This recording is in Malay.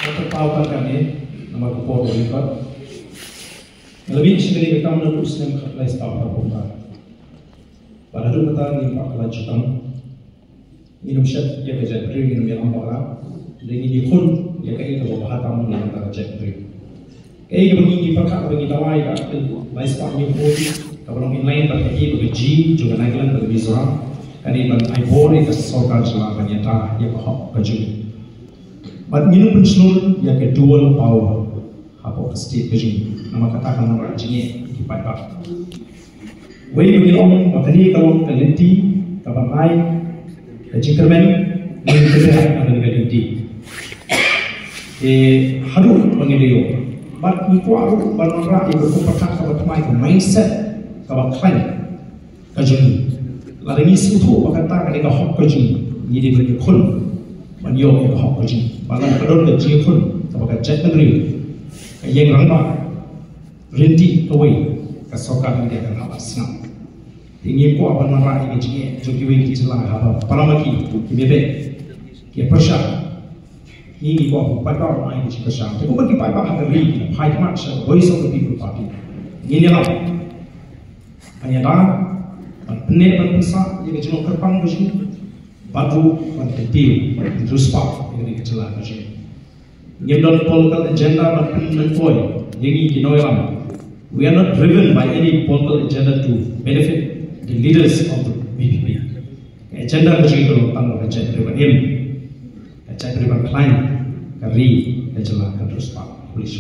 Terpaukan kami nama kepala Oliver. Lebih sekali kita menurut Islam kerana sebab apa? Pada dulu kita ni pak kelanjutan minum syat ya kerja beri minum yang ambara dengan ini pun ya kerja kita bawa tamu yang kita kerja beri. Kerja begini kita bagi tawai kita baik sebab ni pun kalau inline berkerja bekerja juga naiklah berbeza. Kali ban iPhone itu sokar jalan penyata yang hok kerja. But minum pun seluruh ya ke dual power apa state kerja. Nama katakan nama jenis di pipa. Wei begini orang maknanya kalau kalenti kapan mai jingkermen ini kerja ada di kalenti. Haru pengelio. But itu aku benar ibu percaya kapan mai mindset kapan klaim kerja. Lalu ini suatu kata kita hok kerja. Ini bagi kun menyo yang hok kerja. Malah kalau kerja kun kapan kerja negeri yang ramai rinti away kesokan dia akan habis senang. Ingin ku apa nama ini jadi joki wei celah apa paramaki kibebe kia persya ini ku apa pada orang ini persya. Tapi bagi pada hal ini high much voice of the people party ini lah. Hanya dah penek berpesa yang jenuh kerpang berjudi baru berdetil terus pak yang celah berjudi. Ini dalam political agenda berpindah poin yang ini dinoilam. We are not driven by any political agenda to benefit the leaders of the BPP. Agenda macam itu tanggung agenda driven him, agenda driven client, kari, agenda terus pak polis.